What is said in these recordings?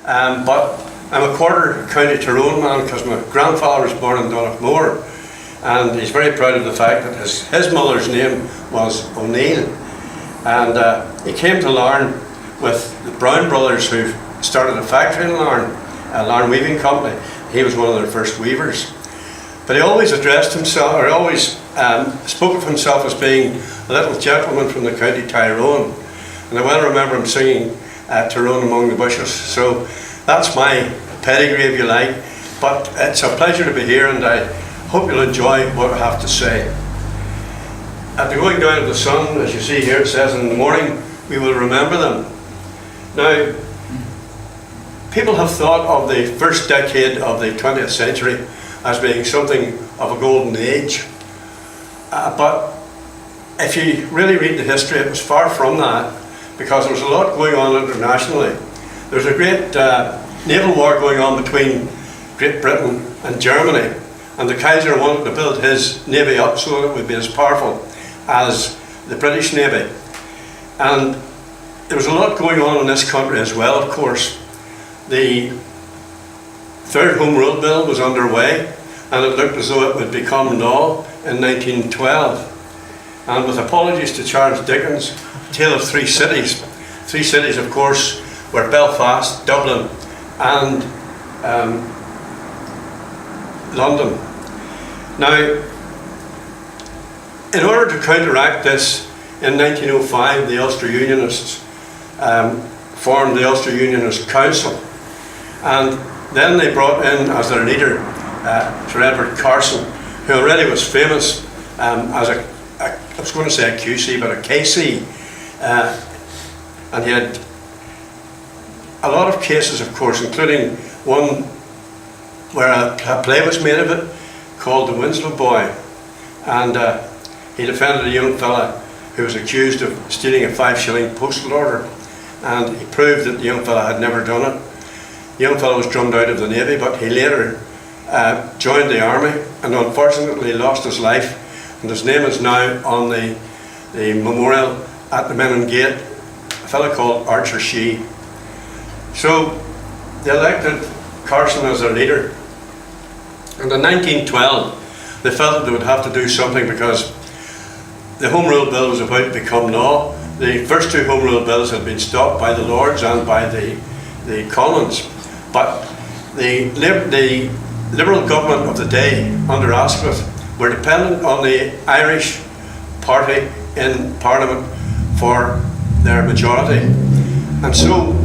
but I'm a quarter County Tyrone man because my grandfather was born in Donaghmore, and he's very proud of the fact that his mother's name was O'Neill, and he came to Larne with the Brown brothers who started a factory in Larne, a Larne Weaving Company. He was one of their first weavers. But he always addressed himself, or always spoke of himself as being a little gentleman from the County Tyrone. And I well remember him singing Tyrone Among the Bushes. So that's my pedigree, if you like. But it's a pleasure to be here, and I hope you'll enjoy what I have to say. At the going down of the sun, as you see here, it says, in the morning we will remember them. Now, people have thought of the first decade of the 20th century as being something of a golden age. But if you really read the history, it was far from that, because there was a lot going on internationally. There was a great naval war going on between Great Britain and Germany, and the Kaiser wanted to build his navy up so that it would be as powerful as the British Navy. And there was a lot going on in this country as well, of course. The Third Home Rule Bill was underway, and it looked as though it would become law in 1912. And with apologies to Charles Dickens, Tale of Three Cities. Three cities, of course, were Belfast, Dublin, and London. Now, in order to counteract this, in 1905, the Ulster Unionists formed the Ulster Unionist Council, and then they brought in as their leader Sir Edward Carson, who already was famous as I was going to say a QC, but a KC, and he had a lot of cases, of course, including one where a play was made of it called The Winslow Boy, and he defended a young fella who was accused of stealing a 5-shilling postal order, and he proved that the young fella had never done it. The young fellow was drummed out of the Navy, but he later joined the army and unfortunately lost his life, and his name is now on the memorial at the Menin Gate, a fellow called Archer Shee. So they elected Carson as their leader, and in 1912 they felt that they would have to do something because the Home Rule Bill was about to become law. The first two Home Rule Bills had been stopped by the Lords and by the Commons, but the Liberal government of the day under Asquith were dependent on the Irish party in Parliament for their majority, and so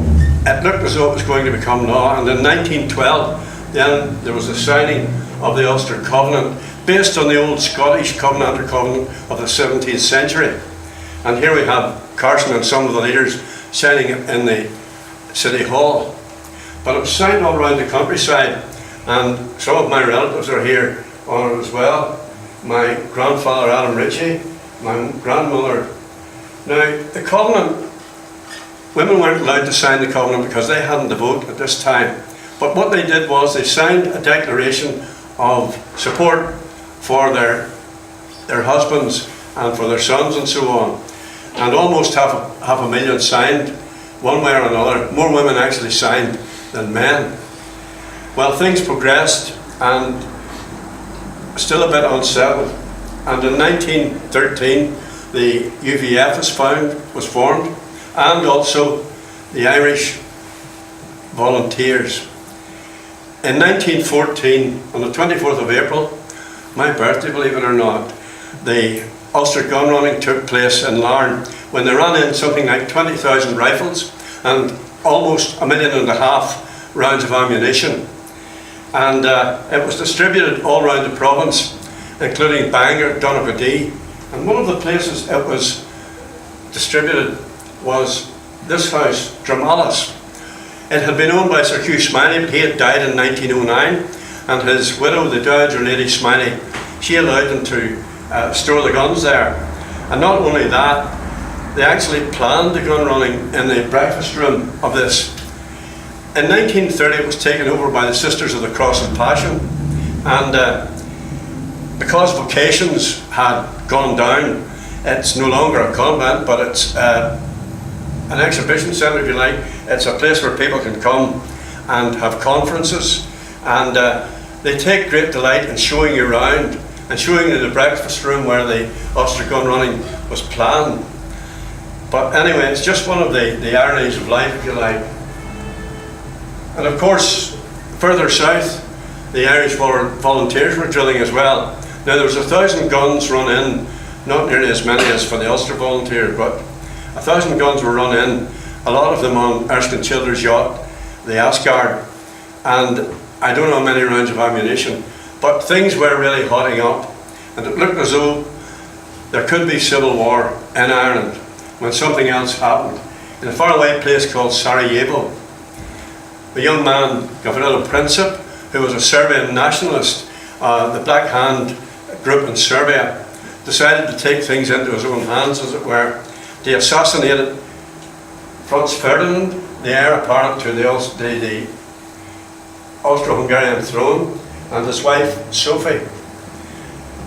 it looked as though it was going to become law. And in 1912 then there was the signing of the Ulster Covenant, based on the old Scottish Covenanter Covenant of the 17th century. And here we have Carson and some of the leaders signing it in the City Hall. But it was signed all around the countryside, and some of my relatives are here on it as well. My grandfather Adam Ritchie, my grandmother. Now, the Covenant, women weren't allowed to sign the Covenant because they hadn't the vote at this time. But what they did was they signed a declaration of support for their husbands and for their sons and so on. And almost half a million signed, one way or another. More women actually signed than men. Well, things progressed, and still a bit unsettled. And in 1913, the UVF was formed, and also the Irish Volunteers. In 1914, on the 24th of April, my birthday, believe it or not, the Ulster gun running took place in Larne, when they ran in something like 20,000 rifles and almost 1.5 million rounds of ammunition. And it was distributed all around the province, including Bangor, Donaghmore, and one of the places it was distributed was this house, Dramalis. It had been owned by Sir Hugh Smiley. He had died in 1909, and his widow, the Dowager Lady Smiley, she allowed them to store the guns there. And not only that, they actually planned the gun running in the breakfast room of this. In 1930 it was taken over by the Sisters of the Cross and Passion, and because vocations had gone down, it's no longer a convent, but it's an exhibition centre, if you like. It's a place where people can come and have conferences, and they take great delight in showing you around and showing you the breakfast room where the Ulster gun running was planned. But anyway, it's just one of the ironies of life, if you like. And of course, further south, the Irish volunteers were drilling as well. Now there was 1,000 guns run in, not nearly as many as for the Ulster volunteers, but 1,000 guns were run in, a lot of them on Erskine Childers' yacht, the Asgard, and I don't know how many rounds of ammunition, but things were really hotting up, and it looked as though there could be civil war in Ireland when something else happened. In a faraway place called Sarajevo, a young man, Gavrilo Princip, who was a Serbian nationalist, the Black Hand group in Serbia, decided to take things into his own hands, as it were. They assassinated Franz Ferdinand, the heir apparent to the Austro-Hungarian throne, and his wife Sophie.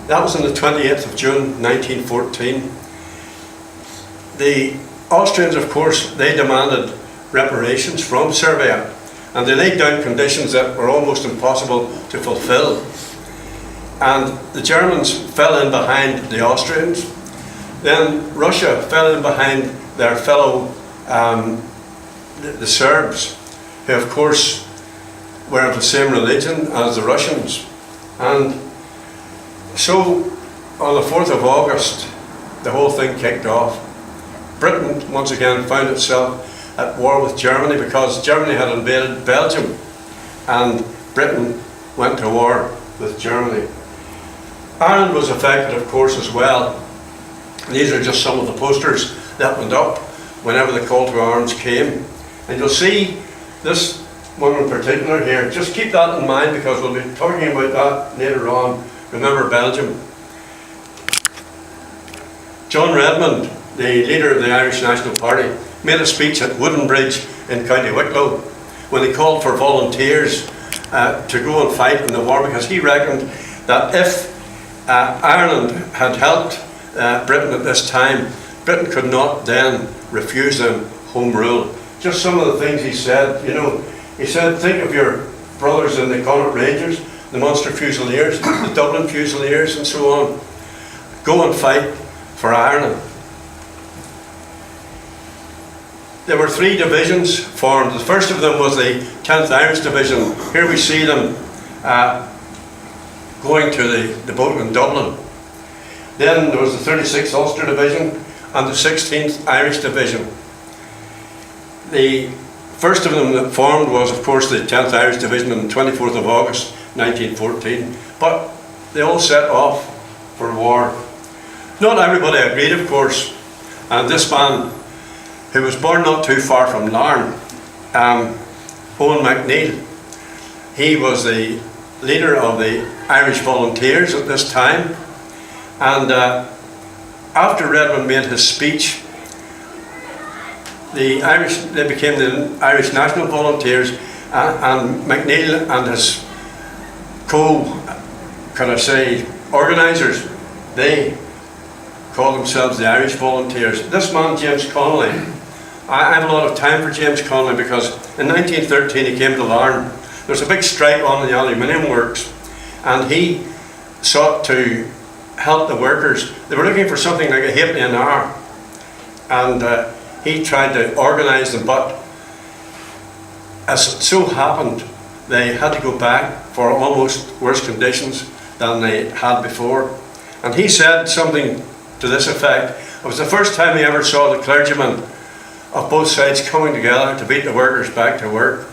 That was on the 28th of June 1914. The Austrians, of course, they demanded reparations from Serbia, and they laid down conditions that were almost impossible to fulfill. And the Germans fell in behind the Austrians. Then Russia fell in behind their fellow, the Serbs, who of course were of the same religion as the Russians. And so on the 4th of August, the whole thing kicked off. Britain once again found itself at war with Germany because Germany had invaded Belgium, and Britain went to war with Germany. Ireland was affected, of course, as well. These are just some of the posters that went up whenever the call to arms came. And you'll see this one in particular here. Just keep that in mind because we'll be talking about that later on. Remember Belgium. John Redmond, the leader of the Irish National Party, made a speech at Woodenbridge in County Wicklow when he called for volunteers to go and fight in the war, because he reckoned that if Ireland had helped Britain at this time, Britain could not then refuse them home rule. Just some of the things he said, you know, he said, think of your brothers in the Connaught Rangers, the Munster Fusiliers, the Dublin Fusiliers and so on. Go and fight for Ireland. There were 3 divisions formed. The first of them was the 10th Irish Division. Here we see them going to the boat in Dublin. Then there was the 36th Ulster Division and the 16th Irish Division. The first of them that formed was, of course, the 10th Irish Division on the 24th of August 1914. But they all set off for war. Not everybody agreed, of course, and this man, who was born not too far from Larne, Owen MacNeill, he was the leader of the Irish Volunteers at this time, and after Redmond made his speech, they became the Irish National Volunteers, and MacNeill and his organisers, they called themselves the Irish Volunteers. This man, James Connolly, I have a lot of time for James Connolly because in 1913 he came to Larne. There was a big strike on in the aluminium works, and he sought to help the workers. They were looking for something like a halfpenny an hour, and he tried to organise them, but as it so happened, they had to go back for almost worse conditions than they had before. And he said something to this effect: it was the first time he ever saw the clergymen of both sides coming together to beat the workers back to work.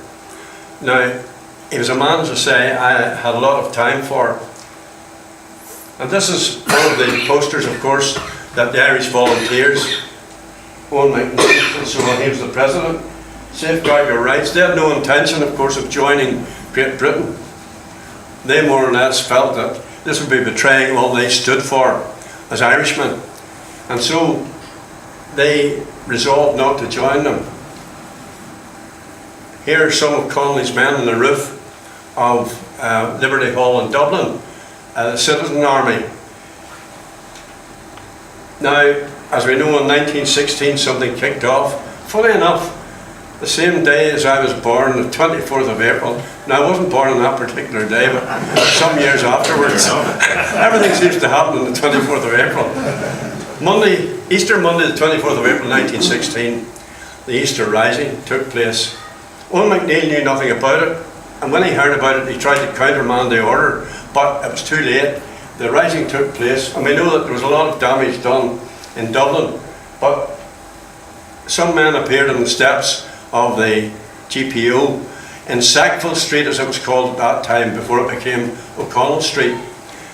Now, he was a man, as I say, I had a lot of time for. And this is one of the posters, of course, that the Irish Volunteers, Owen MacNeill and so on, he was the president, safeguard your rights. They had no intention, of course, of joining Great Britain. They more or less felt that this would be betraying all they stood for as Irishmen. And so they resolved not to join them. Here are some of Connolly's men on the roof of Liberty Hall in Dublin, the Citizen Army. Now, as we know, in 1916 something kicked off. Funny enough, the same day as I was born, the 24th of April. Now, I wasn't born on that particular day, but some years afterwards. Everything seems to happen on the 24th of April. Easter Monday, the 24th of April 1916, the Easter Rising took place. Owen MacNeill knew nothing about it, and when he heard about it, he tried to countermand the order, but it was too late. The rising took place, and we know that there was a lot of damage done in Dublin, but some men appeared on the steps of the GPO in Sackville Street, as it was called at that time, before it became O'Connell Street,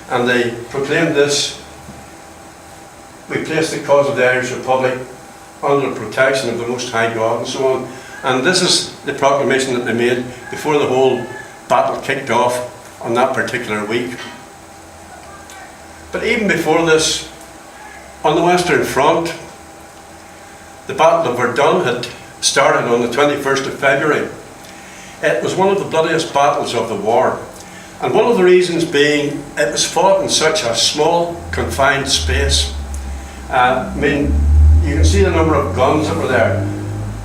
and they proclaimed this: "We place the cause of the Irish Republic under the protection of the Most High God," and so on. And this is the proclamation that they made before the whole battle kicked off on that particular week. But even before this, on the Western Front, the Battle of Verdun had started on the 21st of February. It was one of the bloodiest battles of the war, and one of the reasons being it was fought in such a small, confined space. I mean, you can see the number of guns that were there.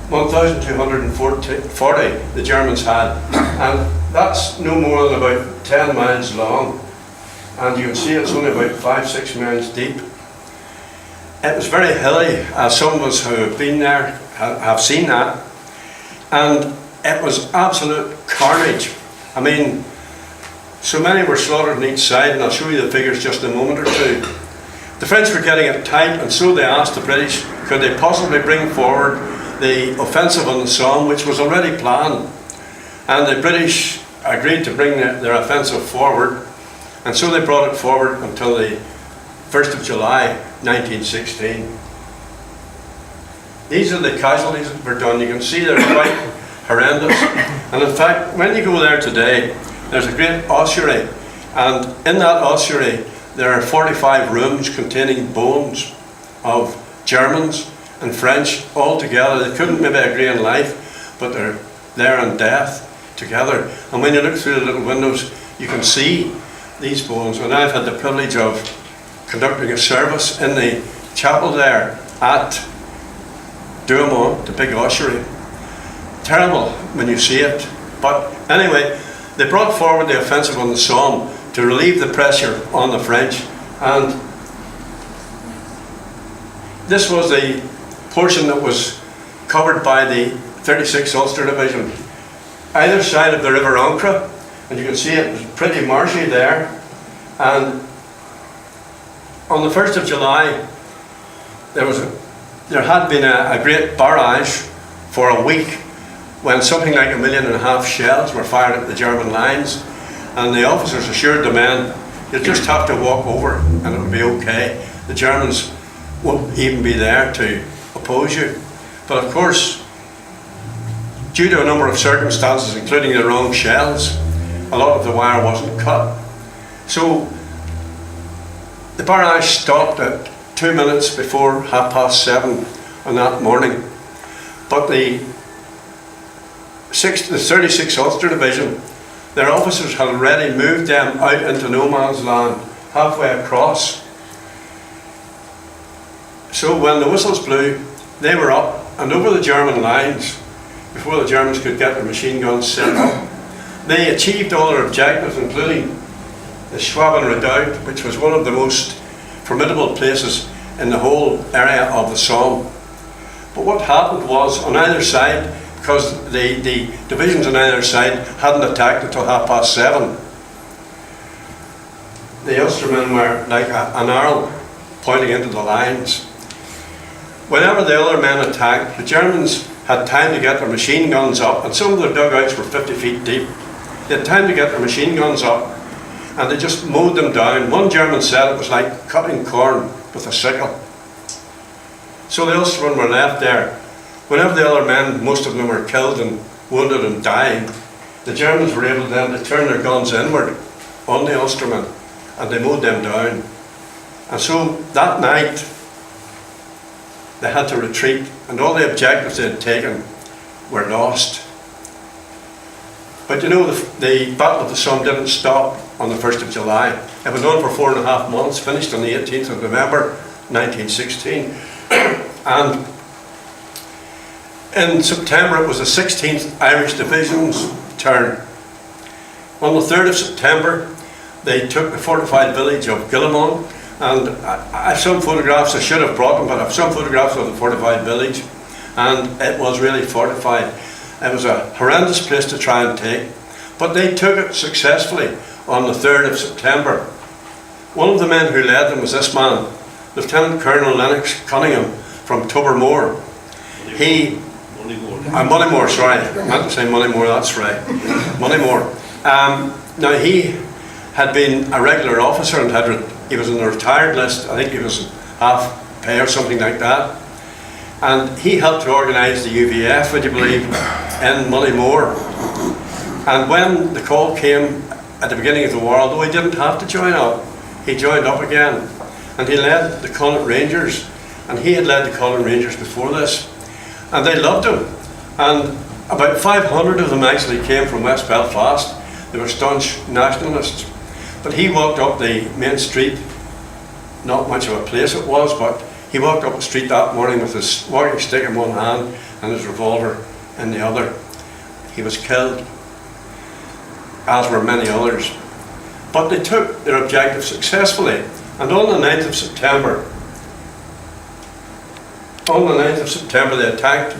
1,240 the Germans had, and that's no more than about 10 miles long, and you can see it's only about 5-6 miles deep. It was very hilly, as some of us who have been there have seen that, and it was absolute carnage. I mean, so many were slaughtered on each side, and I'll show you the figures just in a moment or two. The French were getting it tight, and so they asked the British, could they possibly bring forward the offensive on the Somme, which was already planned. And the British agreed to bring their offensive forward, and so they brought it forward until the 1st of July 1916. These are the casualties that were done. You can see they're quite horrendous. And in fact, when you go there today, there's a great ossuary, and in that ossuary there are 45 rooms containing bones of Germans and French all together. They couldn't maybe agree on life, but they're there in death together. And when you look through the little windows, you can see these bones. And I've had the privilege of conducting a service in the chapel there at Burnavon, the big ossuary. Terrible when you see it. But anyway, they brought forward the offensive on the Somme to relieve the pressure on the French, and this was the portion that was covered by the 36th Ulster Division. Either side of the River Ancre, and you can see it was pretty marshy there, and on the 1st of July there had been a great barrage for a week when something like 1.5 million shells were fired at the German lines, and the officers assured the men, you'll just have to walk over and it'll be okay. The Germans won't even be there to oppose you. But of course, due to a number of circumstances, including the wrong shells, a lot of the wire wasn't cut. So the barrage stopped at 2 minutes before 7:30 on that morning. But the 36th Ulster Division, their officers had already moved them out into no man's land, halfway across. So when the whistles blew, they were up and over the German lines before the Germans could get their machine guns set up. They achieved all their objectives, including the Schwaben Redoubt, which was one of the most formidable places in the whole area of the Somme. But what happened was, on either side, because the divisions on either side hadn't attacked until 7:30, the Ulstermen were like an arrow pointing into the lines. Whenever the other men attacked, the Germans had time to get their machine guns up, and some of their dugouts were 50 feet deep. They had time to get their machine guns up, and they just mowed them down. One German said it was like cutting corn with a sickle. So the Ulstermen were left there. Whenever the other men, most of them were killed and wounded and dying, the Germans were able then to turn their guns inward on the Ulstermen, and they mowed them down. And so that night, they had to retreat, and all the objectives they had taken were lost. But you know, the Battle of the Somme didn't stop on the 1st of July. It went on for 4.5 months, finished on the 18th of November 1916. And In September, it was the 16th Irish Division's turn. On the 3rd of September, they took the fortified village of Burnavon, and I have some photographs. I should have brought them, but I have some photographs of the fortified village, and it was really fortified. It was a horrendous place to try and take, but they took it successfully on the 3rd of September. One of the men who led them was this man, Lieutenant Colonel Lennox Cunningham from Tobermore. Moneymore, sorry, I meant to say Moneymore, that's right, Moneymore. Now he had been a regular officer and he was on the retired list. I think he was half pay or something like that. And he helped to organise the UVF, would you believe, in Moneymore. And when the call came at the beginning of the war, although he didn't have to join up, he joined up again. And he led the Connaught Rangers, and he had led the Connaught Rangers before this. And they loved him. And about 500 of them actually came from West Belfast. They were staunch nationalists. But he walked up the main street, not much of a place it was, but he walked up the street that morning with his walking stick in one hand and his revolver in the other. He was killed, as were many others. But they took their objective successfully. And on the 9th of September, they attacked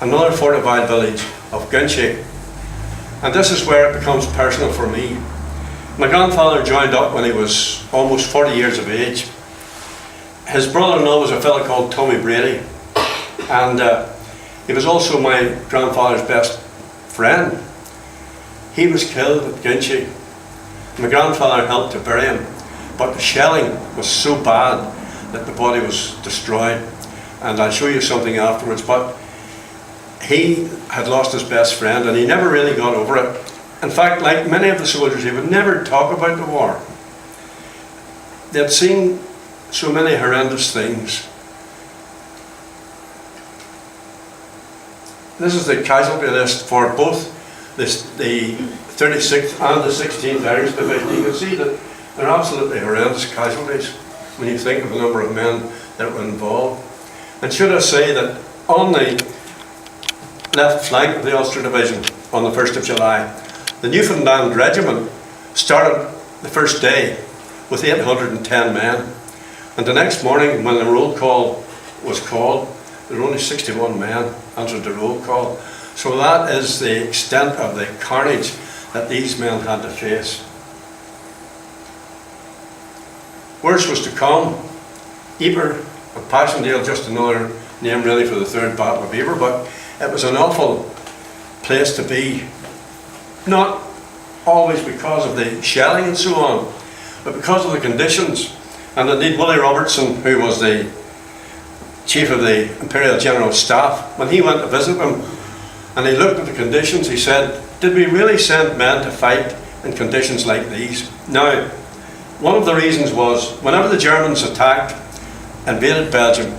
another fortified village of Ritchie. And this is where it becomes personal for me. My grandfather joined up when he was almost 40 years of age. His brother-in-law was a fellow called Tommy Brady, and he was also my grandfather's best friend. He was killed at Ritchie. My grandfather helped to bury him, but the shelling was so bad that the body was destroyed. And I'll show you something afterwards, but he had lost his best friend and he never really got over it. In fact, like many of the soldiers, he would never talk about the war. They had seen so many horrendous things. This is the casualty list for both the 36th and the 16th Irish Division. You can see that they're absolutely horrendous casualties when you think of the number of men that were involved. And should I say that on the left flank of the Ulster Division on the 1st of July, the Newfoundland Regiment started the first day with 810 men. And the next morning, when the roll call was called, there were only 61 men answered the roll call. So that is the extent of the carnage that these men had to face. Worse was to come. Ypres and Passchendaele, just another name really for the Third Battle of Ypres, but it was an awful place to be. Not always because of the shelling and so on, but because of the conditions. And indeed, Willie Robertson, who was the chief of the Imperial General Staff, when he went to visit them and he looked at the conditions, he said, "Did we really send men to fight in conditions like these?" Now, one of the reasons was, whenever the Germans invaded Belgium,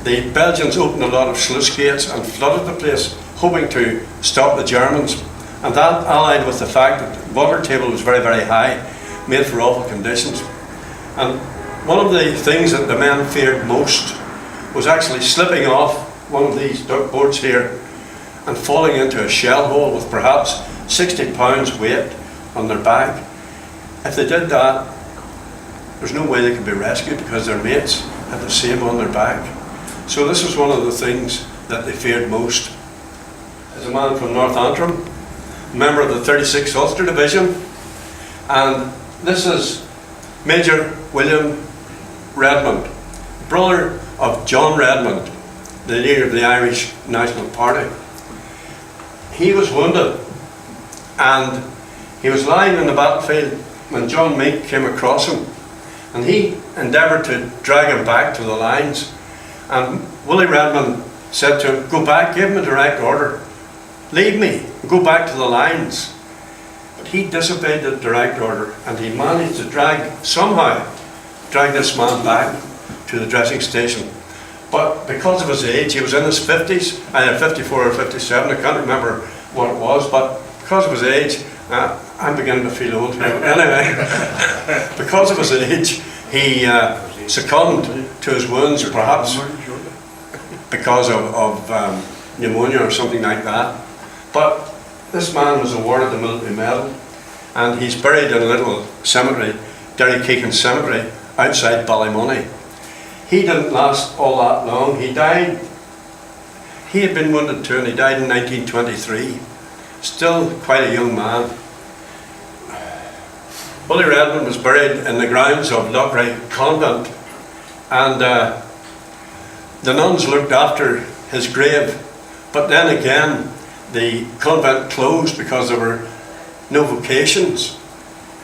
the Belgians opened a lot of sluice gates and flooded the place, hoping to stop the Germans. And that, allied with the fact that the water table was very, very high, made for awful conditions. And one of the things that the men feared most was actually slipping off one of these duck boards here and falling into a shell hole with perhaps 60 pounds weight on their back. If they did that, there's no way they could be rescued because their mates had the same on their back. So this was one of the things that they feared most. As a man from North Antrim, member of the 36th Ulster Division, and this is Major William Redmond, brother of John Redmond, the leader of the Irish National Party. He was wounded and he was lying in the battlefield when John Meek came across him, and he endeavoured to drag him back to the lines, and Willie Redmond said to him, "Go back, give him a direct order, leave me, go back to the lines." But he disobeyed the direct order and he managed to somehow drag this man back to the dressing station. But because of his age, he was in his 50s, either 54 or 57, I can't remember what it was, but because of his age, I'm beginning to feel old now. Anyway, because of his age, he succumbed to his wounds, perhaps because of pneumonia or something like that. But this man was awarded the military medal, and he's buried in a little cemetery, Derrykeegan Cemetery, outside Ballymoney. He didn't last all that long. He died. He had been wounded too, and he died in 1923. Still quite a young man. Bully Redmond was buried in the grounds of Loughrea Convent, and the nuns looked after his grave. But then again, the convent closed because there were no vocations,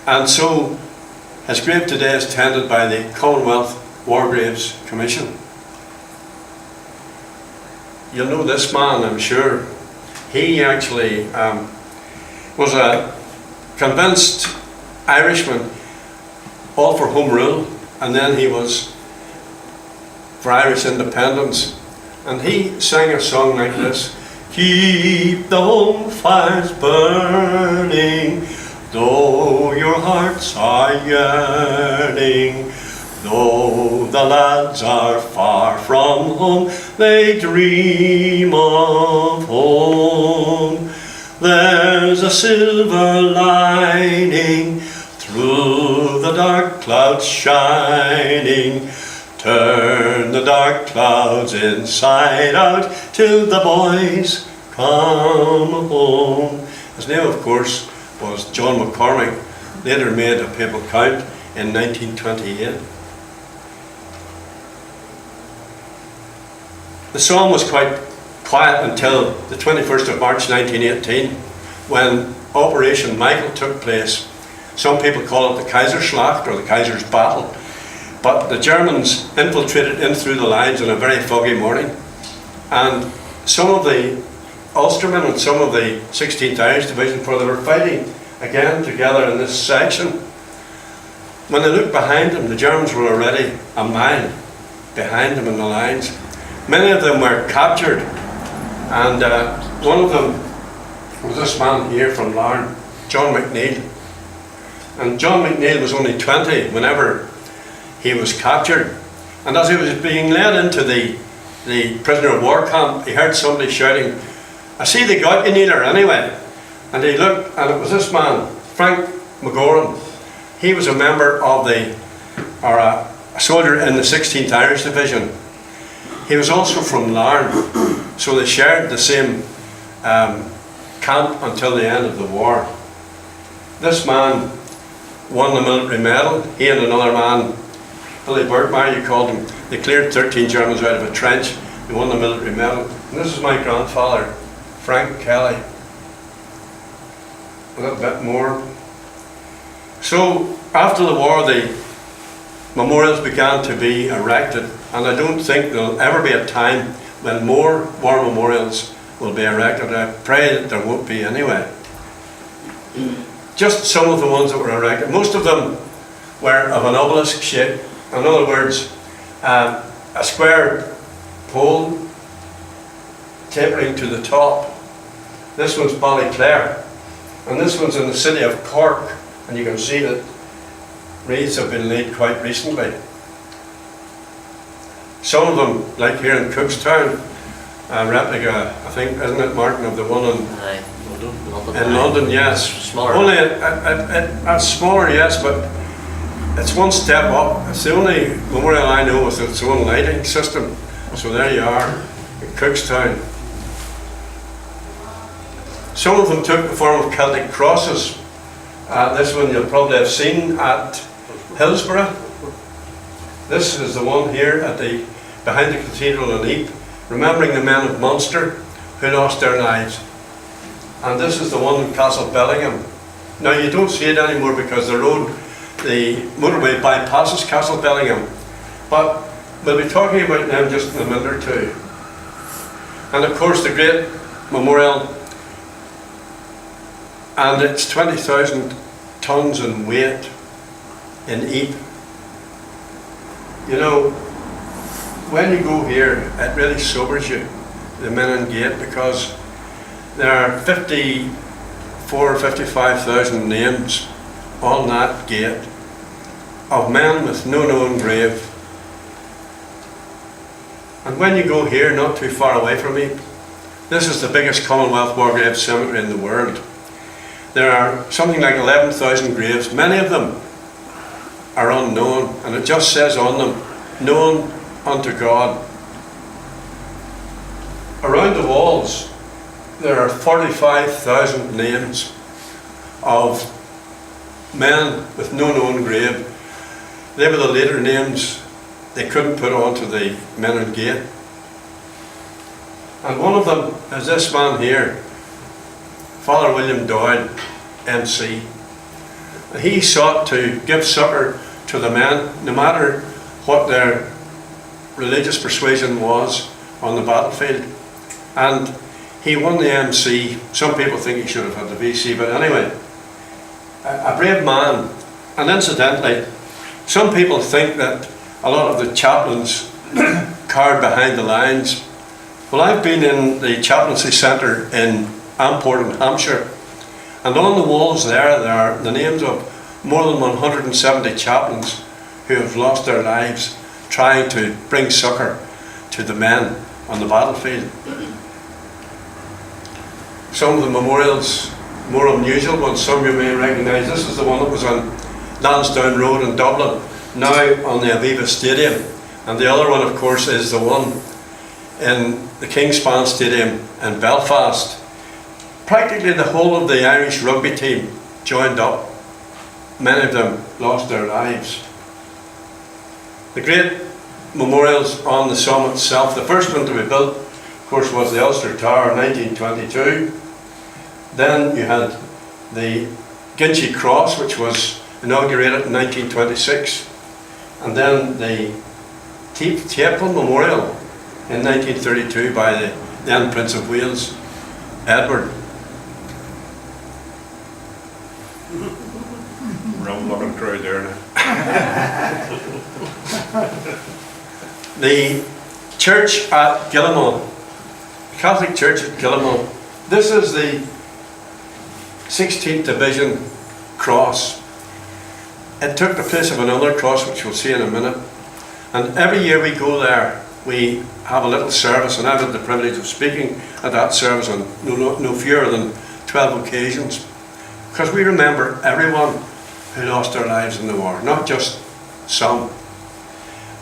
and so his grave today is tended by the Commonwealth War Graves Commission. You'll know this man, I'm sure. He actually was a convinced Irishman, all for home rule, and then he was for Irish independence. And he sang a song like this: keep the home fires burning, though your hearts are yearning. Though the lads are far from home, they dream of home. There's a silver lining through the dark clouds shining. Turn the dark clouds inside out till the boys come home. His name, of course, was John McCormick, later made a papal count in 1928. The Somme was quite quiet until the 21st of March 1918, when Operation Michael took place. Some people call it the Kaiserschlacht or the Kaiser's Battle, but the Germans infiltrated in through the lines on a very foggy morning, and some of the Ulstermen and some of the 16th Irish Division, for they were fighting again together in this section. When they looked behind them, the Germans were already a mile behind them in the lines. Many of them were captured, and one of them was this man here from Larne, John McNeill. And John McNeill was only 20 whenever he was captured. And as he was being led into the prisoner of war camp, he heard somebody shouting, "I see they got you, Nealer, anyway." And he looked, and it was this man, Frank McGoran. He was a member of a soldier in the 16th Irish Division. He was also from Larne, so they shared the same camp until the end of the war. This man won the military medal. He and another man, Billy Bergmeyer, you called him, they cleared 13 Germans out of a trench. They won the military medal. And this is my grandfather, Frank Kelly. A little bit more. So after the war, the memorials began to be erected, and I don't think there'll ever be a time when more war memorials will be erected. I pray that there won't be anyway. Just some of the ones that were erected, most of them were of an obelisk shape. In other words, a square pole tapering to the top. This one's Ballyclare, and this one's in the city of Cork, and you can see that wreaths have been laid quite recently. Some of them, like here in Cookstown, a replica, I think, isn't it, Martin, of the one in London, yes. Smaller. Only a smaller, yes, but it's one step up. It's the only memorial I know with its own lighting system. So there you are, in Cookstown. Some of them took the form of Celtic crosses. This one you'll probably have seen at Hillsborough. This is the one here behind the cathedral in Ypres, remembering the men of Munster who lost their lives. And this is the one in Castle Bellingham. Now you don't see it anymore because the motorway bypasses Castle Bellingham, but we'll be talking about them just in a minute or two. And of course the great memorial, and it's 20,000 tons in weight in Ypres. You know, when you go here, it really sobers you, the Menin Gate, because there are 54 or 55,000 names on that gate of men with no known grave. And when you go here, not too far away from me, This is the biggest Commonwealth War Grave cemetery in the world. There are something like 11,000 graves. Many of them are unknown, and it just says on them, known unto God. Around the walls there are 45,000 names of men with no known grave. They were the later names they couldn't put onto the Menard Gate. And one of them is this man here, Father William Doyle, MC. And he sought to give succour to the men, no matter what their religious persuasion was on the battlefield. And he won the MC. Some people think he should have had the VC, but anyway, a brave man. And incidentally, some people think that a lot of the chaplains carried behind the lines. Well, I've been in the chaplaincy centre in Amport in Hampshire, and on the walls there are the names of more than 170 chaplains who have lost their lives trying to bring succour to the men on the battlefield. Some of the memorials, more unusual ones, some you may recognise. This is the one that was on Lansdowne Road in Dublin, now on the Aviva Stadium. And the other one, of course, is the one in the Kingspan Stadium in Belfast. Practically the whole of the Irish rugby team joined up. Many of them lost their lives. The great memorials on the Somme itself, the first one to be built, of course, was the Ulster Tower in 1922. Then you had the Ginchie Cross, which was inaugurated in 1926. And then the Tapel Memorial in 1932 by the then Prince of Wales, Edward. Rum looking crowd there now. The church at Gillimon, the Catholic Church at Gillimon. This is the 16th Division cross. It took the place of another cross, which we'll see in a minute. And every year we go there, we have a little service, and I've had the privilege of speaking at that service on no fewer than 12 occasions, because we remember everyone who lost their lives in the war, not just some.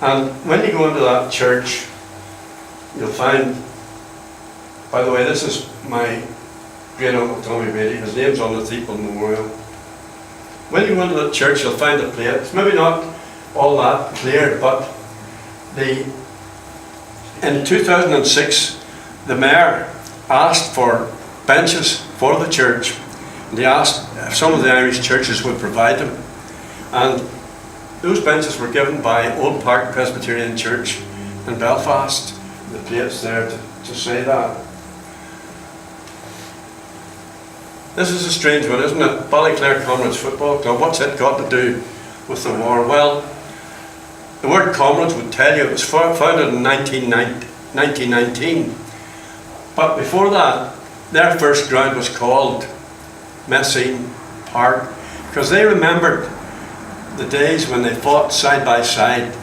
And when you go into that church, you'll find, by the way, this is my great uncle Tommy Beatty. His name's on the Tapel Memorial. When you go into the church, you'll find a plate. It's maybe not all that clear, but in 2006, the mayor asked for benches for the church, and they asked if some of the Irish churches would provide them. And those benches were given by Old Park Presbyterian Church in Belfast. The plate's there to say that. This is a strange one, isn't it? Ballyclare Comrades Football Club. What's it got to do with the war? Well, the word comrades would tell you it was founded in 1919. But before that, their first ground was called Messine Park, because they remembered the days when they fought side by side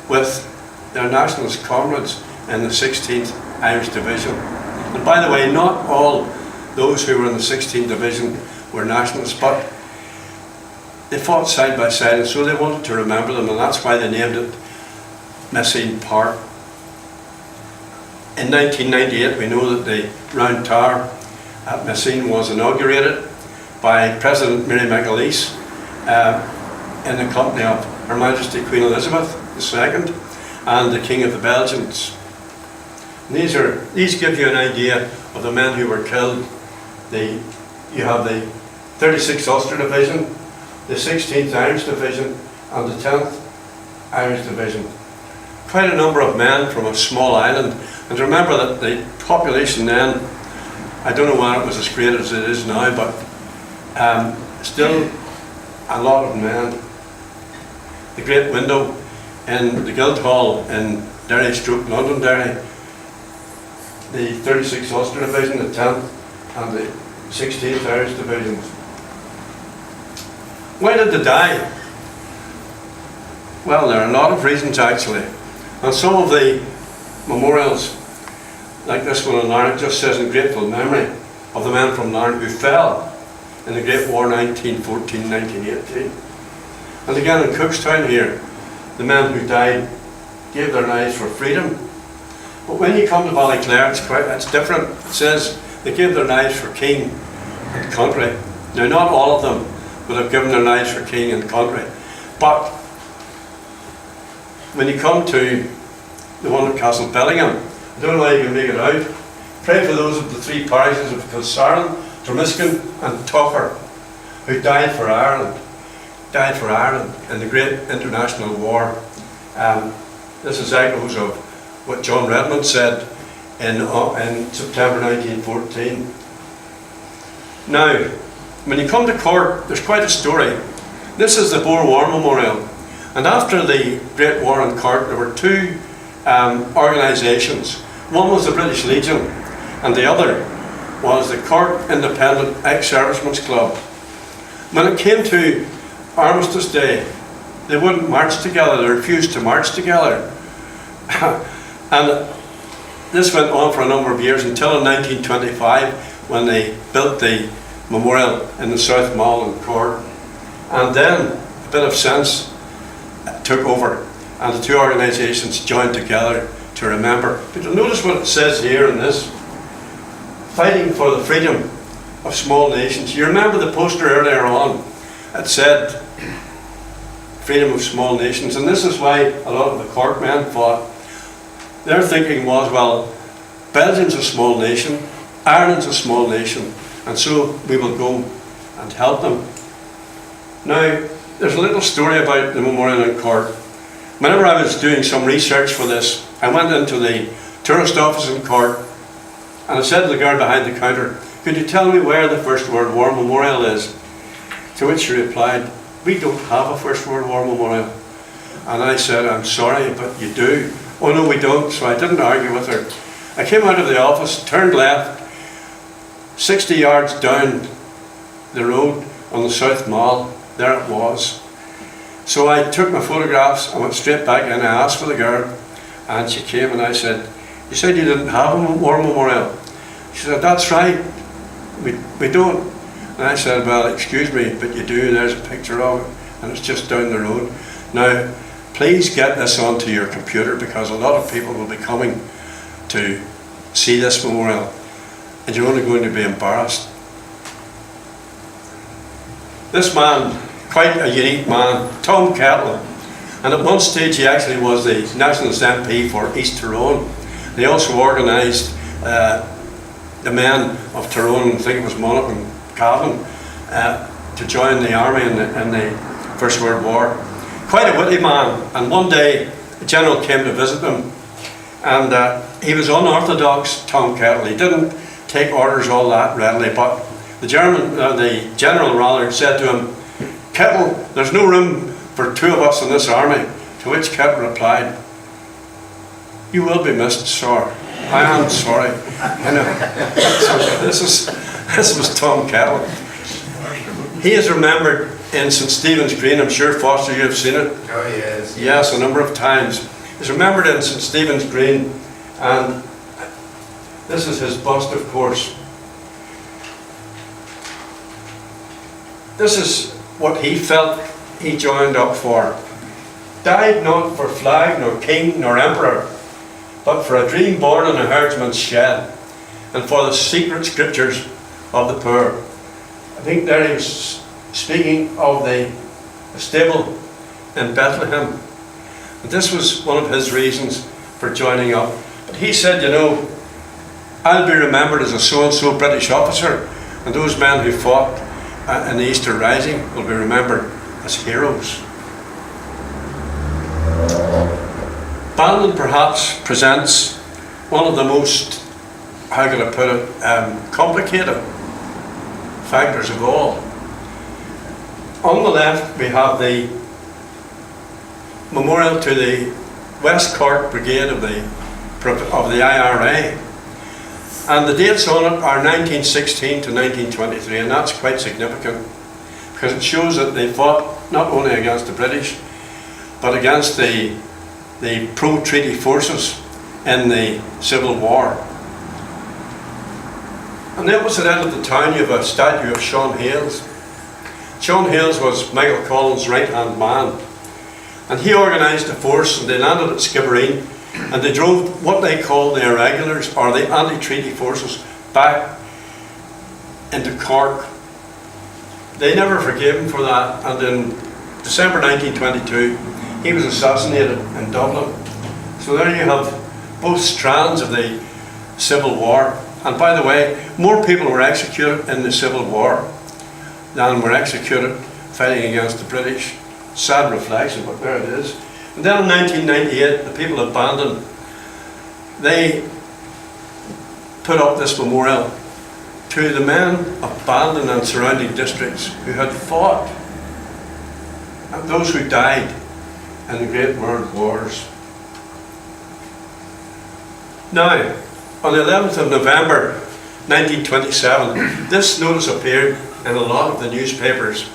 with their nationalist comrades in the 16th Irish Division. And by the way, not all those who were in the 16th Division were nationalists, but they fought side by side, and so they wanted to remember them, and that's why they named it Messine Park. In 1998, we know that the Round Tower at Messine was inaugurated by President Mary McAleese in the company of Her Majesty Queen Elizabeth II and the King of the Belgians. And these give you an idea of the men who were killed. You have the 36th Ulster Division, the 16th Irish Division, and the 10th Irish Division. Quite a number of men from a small island. And remember that the population then, I don't know why it was as great as it is now, but still a lot of men. The great window in the Guildhall in Derry Stroke, Londonderry, the 36th Ulster Division, the 10th and the 16th Irish Divisions. Why did they die? Well, there are a lot of reasons actually. And some of the memorials, like this one in Larne, it just says in grateful memory of the men from Larne who fell in the Great War 1914-1918. And again in Cookstown here, the men who died gave their lives for freedom. But when you come to Ballyclare, it's different. It says they gave their lives for king and country. Now, not all of them would have given their lives for king and country, but when you come to the one at Castle Bellingham, I don't know how you can make it out. Pray for those of the three parishes of Kilsaran, Dromiskin and Tucker who died for Ireland in the great international war. This is echoes of what John Redmond said in September 1914. Now, when you come to Cork, there's quite a story. This is the Boer War Memorial, and after the Great War in Cork, there were two organisations. One was the British Legion, and the other was the Cork Independent Ex-Servicemen's Club. When it came to Armistice Day, they wouldn't march together, they refused to march together. And this went on for a number of years until in 1925 when they built the memorial in the South Mall in Cork. And then a bit of sense took over and the two organisations joined together to remember. But you'll notice what it says here in this: fighting for the freedom of small nations. You remember the poster earlier on, it said freedom of small nations, and this is why a lot of the Cork men fought. Their thinking was, well, Belgium's a small nation, Ireland's a small nation, and so we will go and help them. Now, there's a little story about the memorial in Cork. Whenever I was doing some research for this, I went into the tourist office in Cork and I said to the girl behind the counter, "Could you tell me where the First World War Memorial is?" To which she replied, "We don't have a First World War Memorial." And I said, "I'm sorry, but you do." "Oh no, we don't." So I didn't argue with her. I came out of the office, turned left, 60 yards down the road on the South Mall, there it was. So I took my photographs, I went straight back in, I asked for the girl, and she came and I said, "You said you didn't have a war memorial." She said, "That's right, we don't." And I said, "Well, excuse me, but you do, there's a picture of it, and it's just down the road." Now, please get this onto your computer because a lot of people will be coming to see this memorial, and you're only going to be embarrassed. This man, quite a unique man, Tom Kettle, and at one stage he actually was the Nationalist MP for East Tyrone. He also organised the men of Tyrone, I think it was Monaghan and Cavan, to join the army in the First World War. Quite a witty man, and one day a general came to visit him, and he was unorthodox, Tom Kettle. He didn't take orders all that readily, but the general rather said to him, "Kettle, there's no room for two of us in this army." To which Kettle replied, "You will be missed, sir. I am sorry." You know, so this was Tom Kettle. He is remembered in St Stephen's Green. I'm sure, Foster, you have seen it. Oh yes. Yes, a number of times. He's remembered in St Stephen's Green, and this is his bust, of course. This is what he felt he joined up for. "Died not for flag, nor king, nor emperor, but for a dream born in a herdsman's shed, and for the secret scriptures of the poor." I think there he was speaking of the stable in Bethlehem. And this was one of his reasons for joining up. But he said, "You know, I'll be remembered as a so-and-so British officer, and those men who fought in the Easter Rising will be remembered as heroes." Bandon perhaps presents one of the most, how can I put it, complicated factors of all. On the left we have the memorial to the West Cork Brigade of the IRA, and the dates on it are 1916 to 1923, and that's quite significant because it shows that they fought not only against the British but against the pro-treaty forces in the Civil War. On the opposite end of the town you have a statue of Sean Hales. Sean Hales was Michael Collins' right-hand man, and he organised a force, and they landed at Skibbereen, and they drove what they call the irregulars, or the anti-treaty forces, back into Cork. They never forgave him for that, and in December 1922 he was assassinated in Dublin. So there you have both strands of the Civil War. And by the way, more people were executed in the Civil War than were executed fighting against the British. Sad reflection, but there it is. And then in 1998, the people of Bandon, they put up this memorial to the men of Bandon and surrounding districts who had fought, and those who died in the Great World Wars. Now, on the 11th of November 1927, this notice appeared in a lot of the newspapers.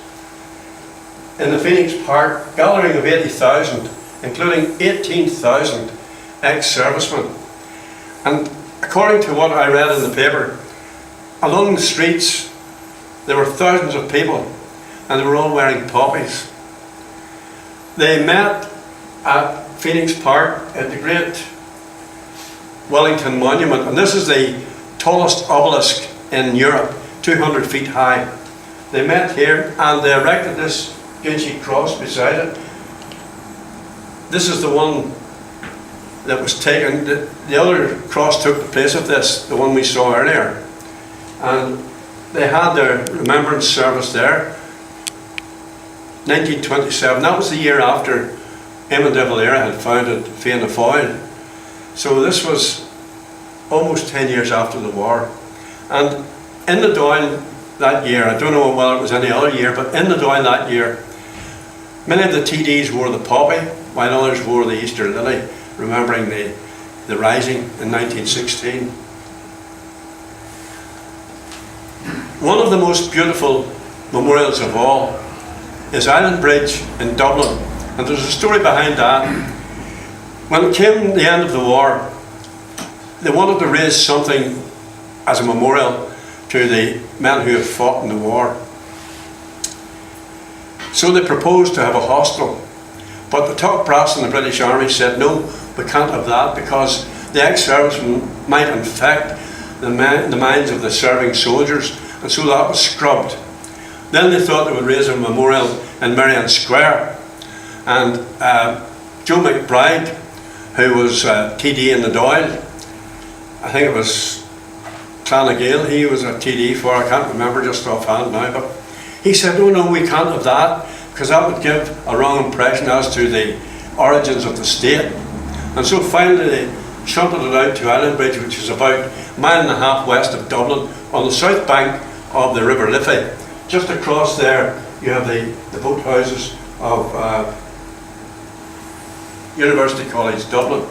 In the Phoenix Park, gathering of 80,000, including 18,000 ex-servicemen. And according to what I read in the paper, along the streets there were thousands of people, and they were all wearing poppies. They met at Phoenix Park at the great Wellington Monument, and this is the tallest obelisk in Europe, 200 feet high. They met here and they erected this Ritchie cross beside it. This is the one that was taken, the other cross took the place of this, the one we saw earlier. And they had their remembrance service there. 1927, that was the year after Eamon de Valera had founded Fianna Fáil. So this was almost 10 years after the war. And in the Dáil that year, I don't know whether it was any other year, but in the Dáil that year, many of the TDs wore the poppy, while others wore the Easter lily, remembering the rising in 1916. One of the most beautiful memorials of all is Island Bridge in Dublin, and there's a story behind that. When it came the end of the war, they wanted to raise something as a memorial to the men who had fought in the war. So they proposed to have a hostel, but the top brass in the British Army said, no, we can't have that because the ex-servicemen might infect the minds of the serving soldiers, and so that was scrubbed. Then they thought they would raise a memorial in Marion Square, and Joe McBride, who was TD in the Dáil, I think it was Clonagale, he was a TD for, I can't remember just offhand now, but he said, oh no, we can't have that, because that would give a wrong impression as to the origins of the state. And so finally they shunted it out to Island Bridge, which is about a mile and a half west of Dublin, on the south bank of the River Liffey. Just across there you have the boat houses of University College Dublin.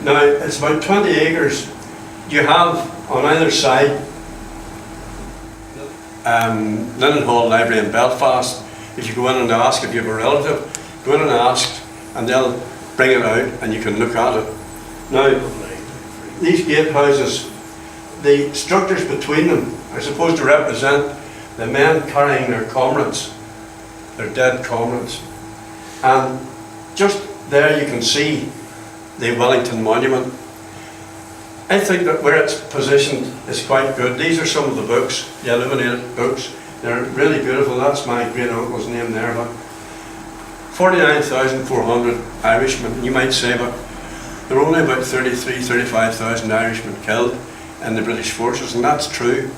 Now it's about 20 acres. You have on either side Linen Hall Library in Belfast. If you go in and ask, if you have a relative, go in and ask and they'll bring it out and you can look at it. Now these gatehouses, the structures between them are supposed to represent the men carrying their comrades, their dead comrades. And just there you can see the Wellington Monument. I think that where it's positioned is quite good. These are some of the books, the illuminated books. They're really beautiful. That's my great uncle's name there. Look. 49,400 Irishmen, you might say, but there were only about 35,000 Irishmen killed in the British forces, and that's true.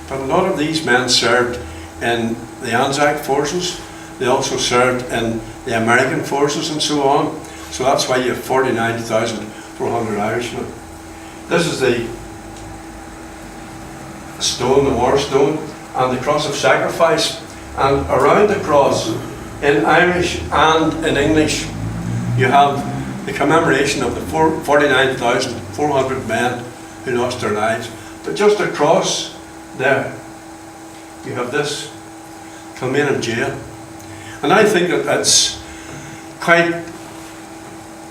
But a lot of these men served in the Anzac forces. They also served in the American forces and so on. So that's why you have 49,400 Irishmen. This is the stone, the war stone, and the cross of sacrifice. And around the cross, in Irish and in English, you have the commemoration of the 49,400 men who lost their lives. But just across there, you have this Kilmainham jail. And I think that it's quite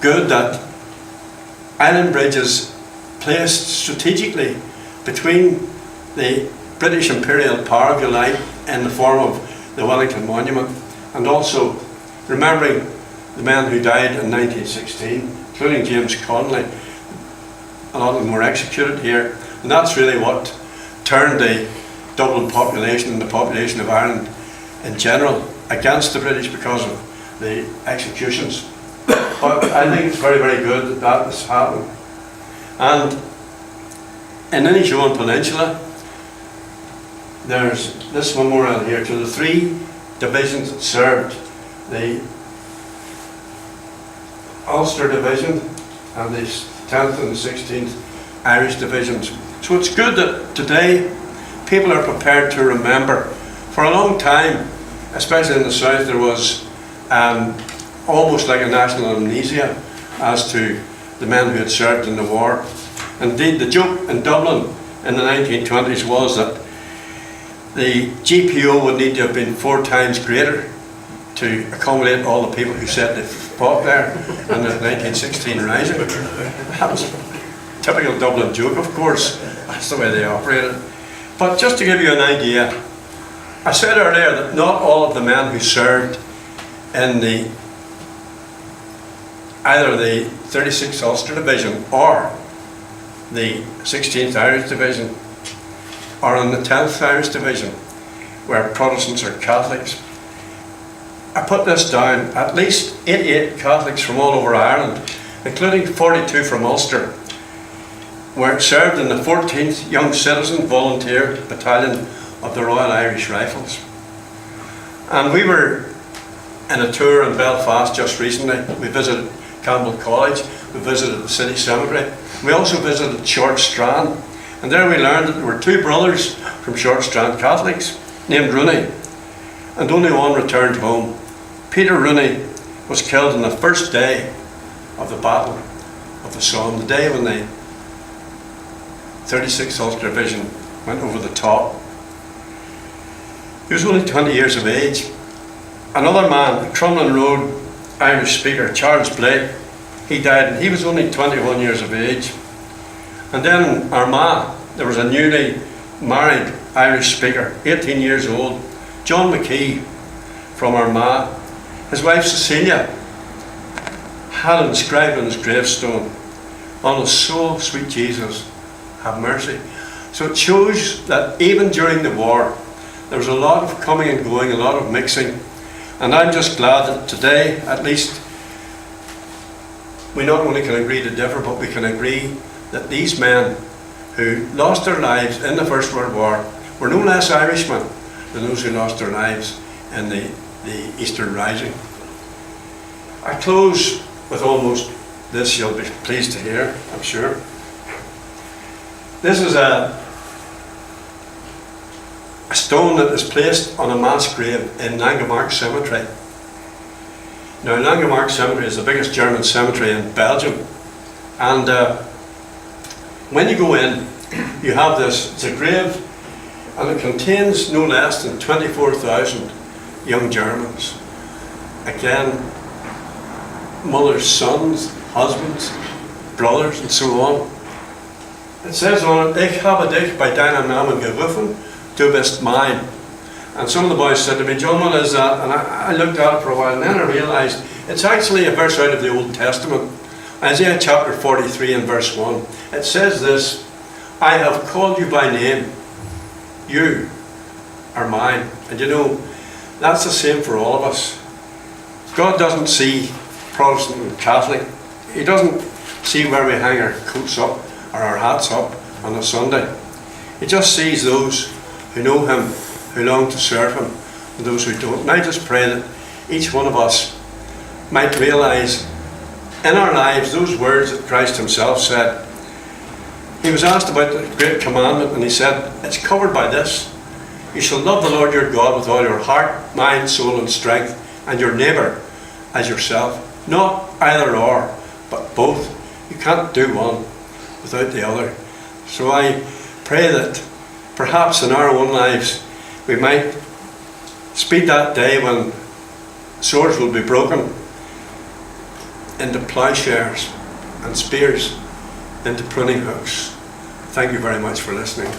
good that Island Bridge is placed strategically between the British imperial power, if you like, in the form of the Wellington Monument, and also remembering the men who died in 1916, including James Connolly. A lot of them were executed here, and that's really what turned the Dublin population and the population of Ireland in general against the British, because of the executions. But I think it's very, very good that that has happened. And in Inishowen Peninsula, there's this memorial here to the 3 divisions that served: the Ulster Division and the 10th and the 16th Irish Divisions. So it's good that today people are prepared to remember. For a long time, especially in the south, there was almost like a national amnesia as to the men who had served in the war. Indeed, the joke in Dublin in the 1920s was that the GPO would need to have been 4 times greater to accommodate all the people who said they fought there in the 1916 Rising. That was a typical Dublin joke, of course. That's the way they operated. But just to give you an idea, I said earlier that not all of the men who served in either the 36th Ulster Division or the 16th Irish Division or in the 10th Irish Division, where Protestants or Catholics. I put this down: at least 88 Catholics from all over Ireland, including 42 from Ulster, were served in the 14th Young Citizen Volunteer Battalion of the Royal Irish Rifles. And we were in a tour in Belfast just recently. We visited Campbell College, we visited the City Cemetery, we also visited Short Strand, and there we learned that there were 2 brothers from Short Strand, Catholics, named Rooney, and only one returned home. Peter Rooney was killed on the first day of the Battle of the Somme, the day when the 36th Ulster Division went over the top. He was only 20 years of age. Another man, a Crumlin Road Irish speaker, Charles Blake, he died and he was only 21 years of age. And then in Armagh, there was a newly married Irish speaker, 18 years old, John McKee from Armagh. His wife Cecilia had inscribed on his gravestone, "On his soul, sweet Jesus, have mercy." So it shows that even during the war, there was a lot of coming and going, a lot of mixing. And I'm just glad that today, at least, we not only can agree to differ, but we can agree that these men who lost their lives in the First World War were no less Irishmen than those who lost their lives in the Eastern Rising. I close with almost this, you'll be pleased to hear, I'm sure. This is a stone that is placed on a mass grave in Langemarck Cemetery. Now, Langemarck Cemetery is the biggest German cemetery in Belgium, and when you go in, you have this, it's a grave, and it contains no less than 24,000 young Germans. Again, mothers, sons, husbands, brothers, and so on. It says on it, "Ich habe dich bei deinem Namen gerufen, du bist mine." And some of the boys said to me, "John, what is that?" And I looked at it for a while, and then I realised it's actually a verse out of the Old Testament. Isaiah chapter 43 and verse 1. It says this: "I have called you by name, you are mine." And you know, that's the same for all of us. God doesn't see Protestant and Catholic. He doesn't see where we hang our coats up or our hats up on a Sunday. He just sees those who know Him, who long to serve Him, and those who don't. And I just pray that each one of us might realise in our lives those words that Christ Himself said. He was asked about the great commandment, and He said, it's covered by this: "You shall love the Lord your God with all your heart, mind, soul and strength, and your neighbour as yourself." Not either or, but both. You can't do one without the other. So I pray that perhaps in our own lives we might speed that day when swords will be broken into ploughshares and spears into pruning hooks. Thank you very much for listening.